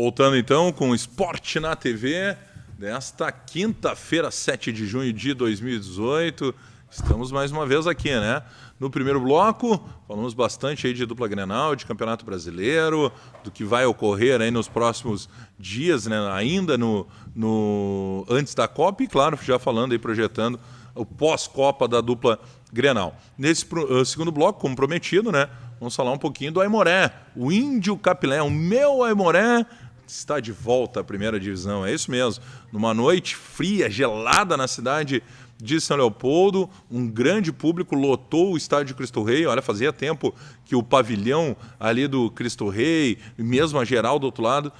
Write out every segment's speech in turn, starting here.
Voltando então com o Esporte na TV, desta quinta-feira, 7 de junho de 2018. Estamos mais uma vez aqui, né? No primeiro bloco, falamos bastante aí de dupla Grenal, de Campeonato Brasileiro, do que vai ocorrer aí nos próximos dias, né? Ainda antes da Copa e, claro, já falando aí, projetando o pós-Copa da dupla Grenal. Nesse segundo bloco, como prometido, né? Vamos falar um pouquinho do Aimoré, o Índio Capilé, o meu Aimoré está de volta à primeira divisão, é isso mesmo. Numa noite fria, gelada na cidade de São Leopoldo, um grande público lotou o estádio Cristo Rei. Olha, fazia tempo que o pavilhão ali do Cristo Rei, mesmo a geral do outro lado,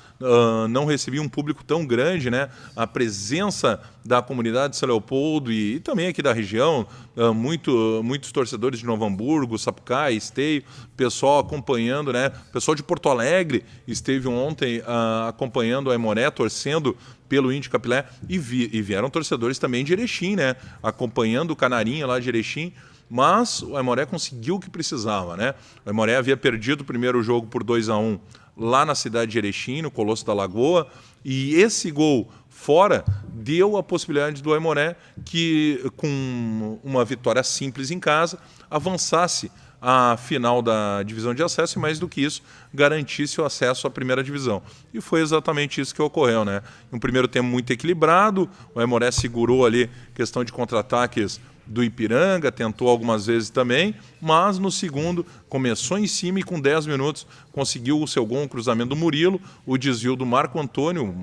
não recebia um público tão grande, né? A presença da comunidade de São Leopoldo e também aqui da região, muitos torcedores de Novo Hamburgo, Sapucaí, Esteio, pessoal acompanhando, né? Pessoal de Porto Alegre esteve ontem acompanhando o Aimoré, torcendo pelo Índio Capilé, e vieram torcedores também de Erechim, né? Acompanhando o Canarinho lá de Erechim, mas o Aimoré conseguiu o que precisava, né? O Aimoré havia perdido o primeiro jogo por 2-1 lá na cidade de Erechim, no Colosso da Lagoa, e esse gol fora deu a possibilidade do Aimoré que, com uma vitória simples em casa, avançasse a final da divisão de acesso e, mais do que isso, garantisse o acesso à primeira divisão. E foi exatamente isso que ocorreu, né? Um primeiro tempo muito equilibrado, o Aimoré segurou ali questão de contra-ataques do Ipiranga, tentou algumas vezes também, mas no segundo começou em cima e com 10 minutos conseguiu o seu gol, um cruzamento do Murilo, o desvio do Marco Antônio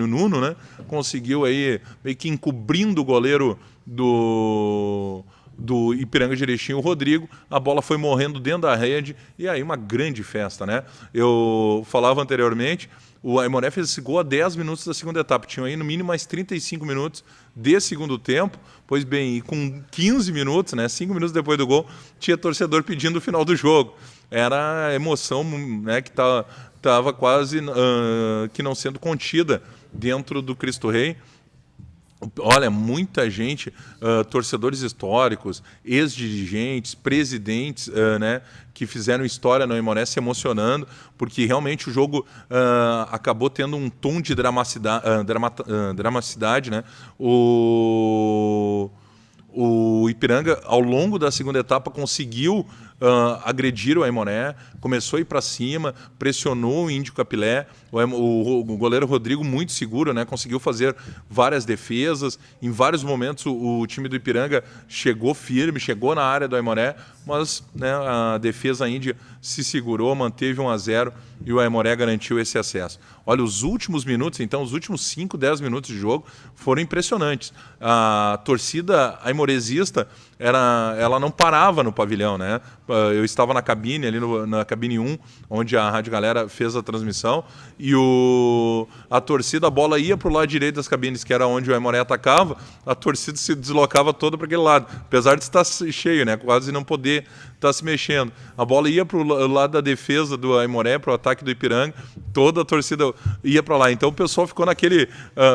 Nuno, né? Conseguiu aí meio que encobrindo o goleiro do Ipiranga de Erechim, o Rodrigo, a bola foi morrendo dentro da rede e aí uma grande festa, né? Eu falava anteriormente, o Aimoré fez esse gol a 10 minutos da segunda etapa, tinham aí no mínimo mais 35 minutos de segundo tempo, pois bem, e com 15 minutos, né, 5 minutos depois do gol, tinha torcedor pedindo o final do jogo. Era a emoção, né, que estava quase que não sendo contida dentro do Cristo Rei. Olha, muita gente, torcedores históricos, ex-dirigentes, presidentes, né, que fizeram história no Aimoré se emocionando, porque realmente o jogo acabou tendo um tom de dramaticidade, né? O Ipiranga, ao longo da segunda etapa, conseguiu agredir o Aimoré, começou a ir para cima, pressionou o Índio Capilé, o goleiro Rodrigo muito seguro, né, conseguiu fazer várias defesas, em vários momentos o time do Ipiranga chegou firme, chegou na área do Aimoré, mas, né, a defesa índia se segurou, manteve 1-0 e o Aimoré garantiu esse acesso. Olha, os últimos minutos, então, os últimos 5, 10 minutos de jogo foram impressionantes. A torcida aimoresista, ela não parava no pavilhão, né? Eu estava na cabine, ali na cabine 1, onde a Rádio Galera fez a transmissão, e a torcida, a bola ia para o lado direito das cabines, que era onde o Aimoré atacava, a torcida se deslocava toda para aquele lado, apesar de estar cheio, né? Quase não poder estar se mexendo. A bola ia para o lado da defesa do Aimoré, para o ataque do Ipiranga, toda a torcida ia para lá. Então o pessoal ficou naquele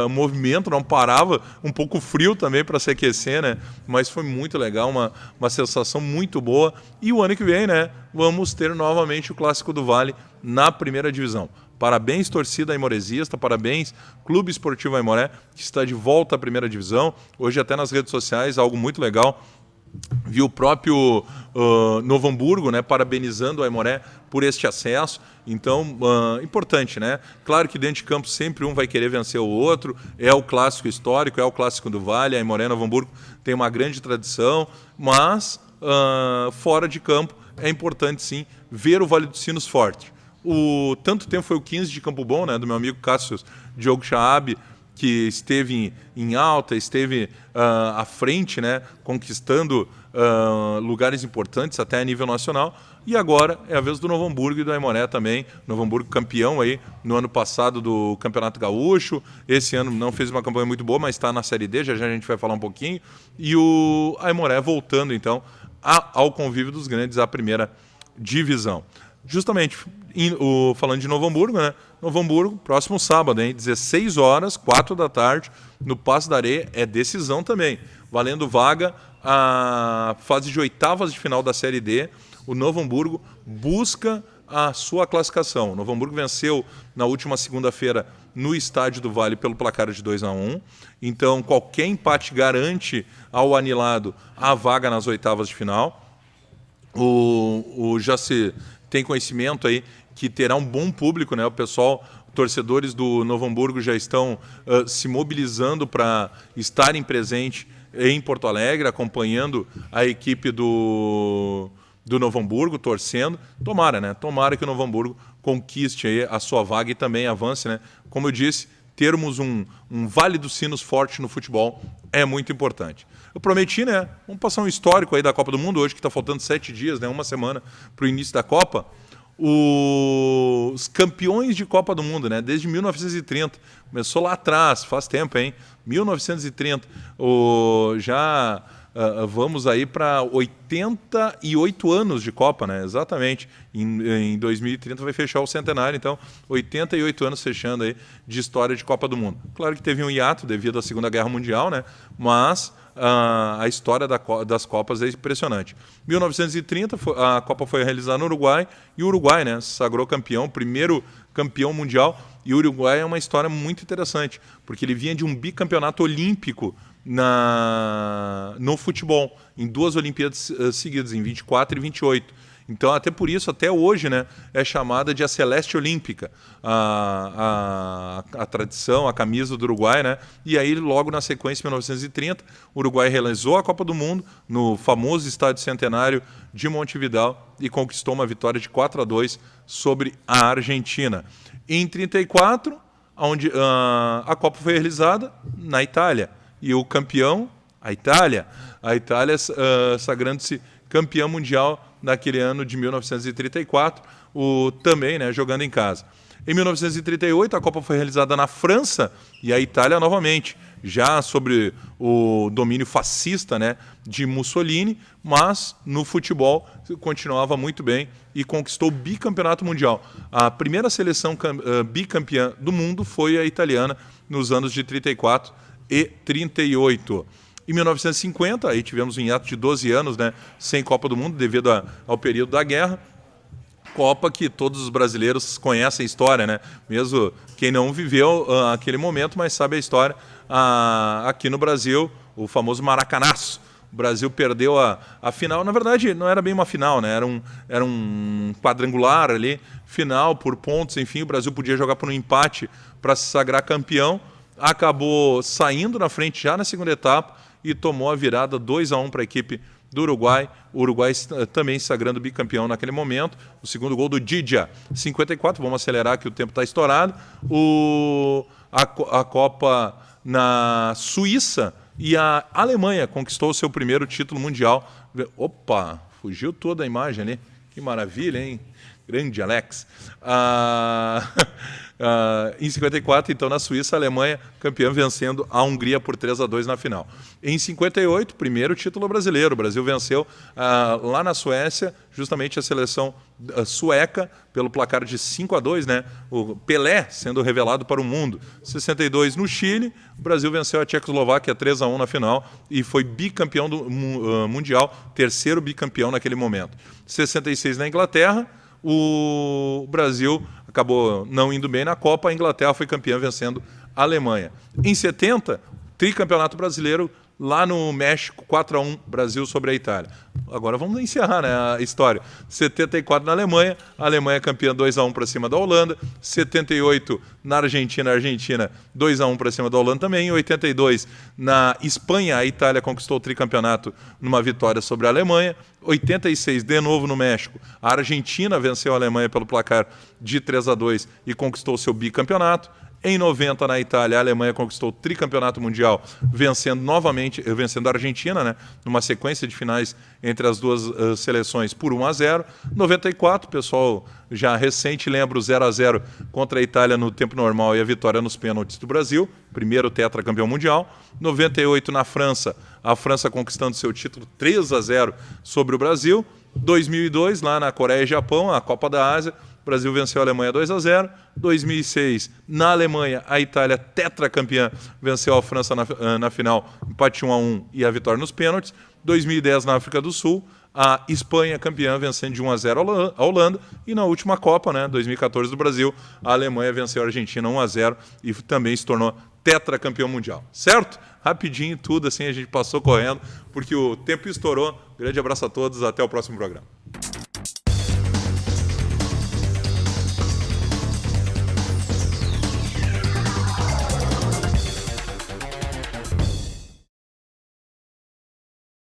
movimento, não parava, um pouco frio também para se aquecer, né? Mas foi muito legal, uma sensação muito boa. E o ano que vem, né, vamos ter novamente o Clássico do Vale na primeira divisão. Parabéns, torcida aimoresista, parabéns, Clube Esportivo Aimoré, que está de volta à primeira divisão. Hoje até nas redes sociais, algo muito legal. Vi o próprio Novo Hamburgo, né, parabenizando o Aimoré por este acesso. Então, importante, né? Claro que dentro de campo sempre um vai querer vencer o outro. É o clássico histórico, é o clássico do Vale. A Aimoré e Novo Hamburgo tem uma grande tradição, mas fora de campo é importante sim ver o Vale dos Sinos forte. Tanto tempo foi o 15 de Campo Bom, né, do meu amigo Cássio Diogo Chaab, que esteve em alta, esteve à frente, né, conquistando lugares importantes até a nível nacional. E agora é a vez do Novo Hamburgo e do Aimoré também. Novo Hamburgo campeão aí no ano passado do Campeonato Gaúcho. Esse ano não fez uma campanha muito boa, mas está na Série D, já a gente vai falar um pouquinho. E o Aimoré voltando então ao convívio dos grandes à primeira divisão. Justamente, falando de Novo Hamburgo, né? Novo Hamburgo, próximo sábado, hein? 16 horas, 4 da tarde, no Paço da Areia, é decisão também. Valendo vaga a fase de oitavas de final da Série D. O Novo Hamburgo busca a sua classificação. O Novo Hamburgo venceu na última segunda-feira no Estádio do Vale pelo placar de 2-1. Então, qualquer empate garante ao anilado a vaga nas oitavas de final. Já se tem conhecimento aí que terá um bom público, né? O pessoal, torcedores do Novo Hamburgo já estão se mobilizando para estarem presentes em Porto Alegre, acompanhando a equipe do Novo Hamburgo, torcendo. Tomara, né? Tomara que o Novo Hamburgo conquiste aí a sua vaga e também avance, né? Como eu disse, termos um Vale dos Sinos forte no futebol é muito importante. Eu prometi, né? Vamos passar um histórico aí da Copa do Mundo hoje, que está faltando 7 dias, né? Uma semana para o início da Copa. Os campeões de Copa do Mundo, né? Desde 1930. Começou lá atrás, faz tempo, hein? 1930. Vamos aí para 88 anos de Copa, né? Exatamente. Em 2030 vai fechar o centenário, então 88 anos fechando aí de história de Copa do Mundo. Claro que teve um hiato devido à Segunda Guerra Mundial, né? Mas a história das Copas é impressionante. 1930 a Copa foi realizada no Uruguai e o Uruguai, né, se sagrou campeão, primeiro campeão mundial. E o Uruguai é uma história muito interessante, porque ele vinha de um bicampeonato olímpico no futebol, em 2 Olimpíadas seguidas, em 24 e 28. Então, até por isso, até hoje, né, é chamada de a Celeste Olímpica, a tradição, a camisa do Uruguai, né? E aí, logo na sequência, em 1930, o Uruguai realizou a Copa do Mundo no famoso Estádio Centenário de Montevidéu e conquistou uma vitória de 4-2 sobre a Argentina. Em 34, onde a Copa foi realizada na Itália. E o campeão, a Itália sagrando-se campeão mundial naquele ano de 1934, também, né, jogando em casa. Em 1938, a Copa foi realizada na França e a Itália novamente, já sobre o domínio fascista, né, de Mussolini, mas no futebol continuava muito bem e conquistou o bicampeonato mundial. A primeira seleção bicampeã do mundo foi a italiana nos anos de 34 e 38. Em 1950, aí tivemos um hiato de 12 anos, né, sem Copa do Mundo devido ao período da guerra. Copa que todos os brasileiros conhecem a história, né? Mesmo quem não viveu aquele momento, mas sabe a história. Aqui no Brasil, o famoso Maracanaço. O Brasil perdeu a final. Na verdade, não era bem uma final, né? Era um quadrangular ali, final por pontos. Enfim, o Brasil podia jogar por um empate para se sagrar campeão. Acabou saindo na frente já na segunda etapa e tomou a virada 2-1 para a equipe do Uruguai. O Uruguai também se sagrando bicampeão naquele momento. O segundo gol do Didia, 54. Vamos acelerar que o tempo está estourado. A Copa na Suíça e a Alemanha conquistou o seu primeiro título mundial. Opa, fugiu toda a imagem ali. Que maravilha, hein? Grande Alex. Em 54, então, na Suíça, a Alemanha campeã vencendo a Hungria por 3-2 na final. Em 58, primeiro título brasileiro. O Brasil venceu lá na Suécia, justamente a seleção sueca, pelo placar de 5-2, né? O Pelé sendo revelado para o mundo. 62 no Chile, o Brasil venceu a Tchecoslováquia 3-1 na final e foi bicampeão mundial, terceiro bicampeão naquele momento. 66 na Inglaterra, o Brasil acabou não indo bem na Copa, a Inglaterra foi campeã vencendo a Alemanha. Em 70, tricampeonato brasileiro lá no México, 4-1, Brasil sobre a Itália. Agora vamos encerrar, né, a história. 74 na Alemanha, a Alemanha campeã 2-1 para cima da Holanda. 78 na Argentina, a Argentina 2-1 para cima da Holanda também. Em 82 na Espanha, a Itália conquistou o tricampeonato numa vitória sobre a Alemanha. 86, de novo no México, a Argentina venceu a Alemanha pelo placar de 3-2 e conquistou o seu bicampeonato. Em 90, na Itália, a Alemanha conquistou o tricampeonato mundial, vencendo a Argentina, né, numa sequência de finais entre as duas seleções por 1-0. 94, pessoal já recente lembra o 0-0 contra a Itália no tempo normal e a vitória nos pênaltis do Brasil, primeiro tetracampeão mundial. 98, na França, a França conquistando seu título 3-0 sobre o Brasil. 2002, lá na Coreia e Japão, a Copa da Ásia, o Brasil venceu a Alemanha 2-0. 2006, na Alemanha, a Itália, tetracampeã, venceu a França na final, empate 1-1 e a vitória nos pênaltis. 2010, na África do Sul, A Espanha campeã, vencendo de 1-0 a Holanda. E na última Copa, né, 2014 do Brasil, a Alemanha venceu a Argentina 1-0 e também se tornou tetracampeão mundial. Certo? Rapidinho tudo, assim, a gente passou correndo, porque o tempo estourou. Grande abraço a todos, até o próximo programa.